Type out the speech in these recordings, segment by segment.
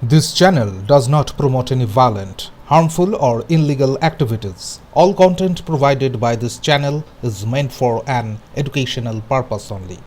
This channel does not promote any violent, harmful, or illegal activities. All content provided by this channel is meant for an educational purpose only.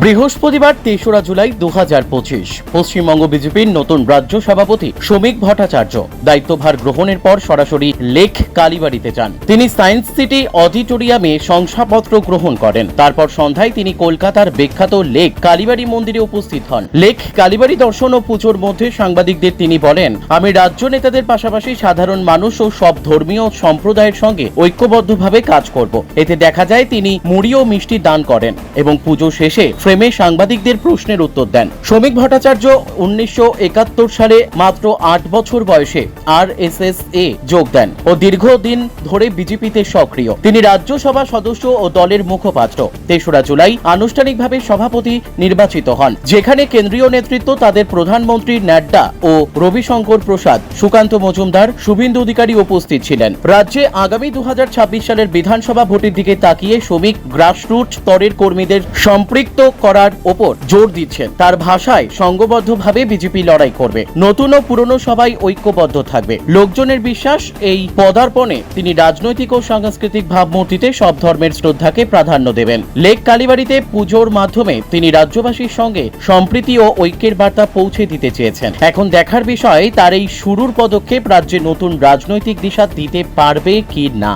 বৃহস্পতিবার ৩রা জুলাই ২০২৫ পশ্চিমবঙ্গ বিজেপির নতুন রাজ্য সভাপতি শ্রমিক ভট্টাচার্য দায়িত্বভার গ্রহণের পর সরাসরি লেক কালীবাড়িতে যান। তিনি সায়েন্স সিটি অডিটোরিয়ামে শংসাপত্র গ্রহণ করেন। তারপর সন্ধ্যায় তিনি কলকাতার বিখ্যাত লেক কালীবাড়ি মন্দিরে উপস্থিত হন। লেক কালীবাড়ি দর্শন ও পুজোর মধ্যে সাংবাদিকদের তিনি বলেন, আমি রাজ্য নেতাদের পাশাপাশি সাধারণ মানুষ ও সব ধর্মীয় সম্প্রদায়ের সঙ্গে ঐক্যবদ্ধভাবে কাজ করব। এতে দেখা যায় তিনি মুড়ি ও মিষ্টি দান করেন এবং পুজো শেষে ফ্রেমে সাংবাদিকদের প্রশ্নের উত্তর দেন। শ্রমিক ভট্টাচার্য ১৯৭১ সালে মাত্র ৮ বছর বয়সে RSS এ যোগ দেন ও দীর্ঘদিন ধরে বিজেপিতে সক্রিয়। তিনি রাজ্যসভা সদস্য ও দলের মুখপাত্র। ৩রা জুলাই আনুষ্ঠানিকভাবে সভাপতি নির্বাচিত হন, যেখানে কেন্দ্রীয় নেতৃত্ব তাদের প্রধানমন্ত্রী নাড্ডা ও রবিশঙ্কর প্রসাদ, সুকান্ত মজুমদার, শুভেন্দু অধিকারী উপস্থিত ছিলেন। রাজ্যে আগামী ২০২৬ সালের বিধানসভা ভোটের দিকে তাকিয়ে শ্রমিক গ্রাসরুট স্তরের কর্মীদের সম্পৃক্ত করার ওপর জোর দিচ্ছেন। তার ভাষায় সংঘবদ্ধভাবে বিজেপি লড়াই করবে, নতুন ও পুরনো সবাই ঐক্যবদ্ধ থাকবে। লোকজনের বিশ্বাস, এই পদার্পণে তিনি রাজনৈতিক ও সাংস্কৃতিক ভাবমূর্তিতে সব ধর্মের শ্রদ্ধাকে প্রাধান্য দেবেন। লেক কালীবাড়িতে পুজোর মাধ্যমে তিনি রাজ্যবাসীর সঙ্গে সম্প্রীতি ও ঐক্যের বার্তা পৌঁছে দিতে চেয়েছেন। এখন দেখার বিষয় তার এই শুরুর পদক্ষেপ রাজ্যে নতুন রাজনৈতিক দিশা দিতে পারবে কি না।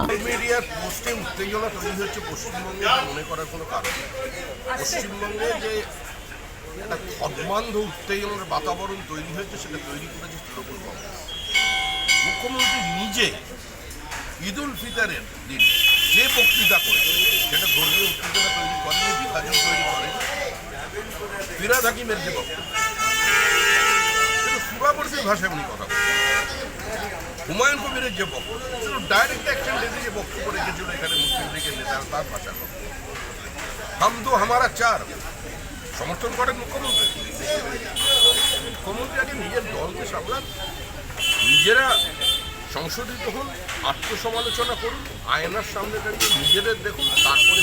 পশ্চিমবঙ্গে যে একটা অদ্মান্ধ উত্তেজনার বাতাবরণ তৈরি হয়েছে, সেটা তৈরি করেছে তৃণমূল কংগ্রেস। মুখ্যমন্ত্রী নিজে ঈদ উল ফিতরের দিন যে বক্তৃতা করেছে, সেটা ধর্মীয় উত্তেজনা তৈরি করেনি, বিভাজন তৈরি করেনি। ফিরাদ হাকিমের যে বক্তব্য, সেটা সুরাবর্তীর ভাষায় উনি কথা বলেন। হুমায়ুন কবিরের যে বক্তব্য, সেটা ডাইরেক্ট অ্যাকশন লেগে যে বক্তব্য রেখেছিল এখানে মুসলিম লীগের নেতারা, তার ভাষা কথা। হাম দো হামারা চার সমর্থন করেন মুখ্যমন্ত্রী। মুখ্যমন্ত্রী আগে নিজের দলকে সামলান, নিজেরা সংশোধিত হন, আত্মসমালোচনা করুন, আয়নার সামনে দাঁড়িয়ে নিজেদের দেখুন, তারপরে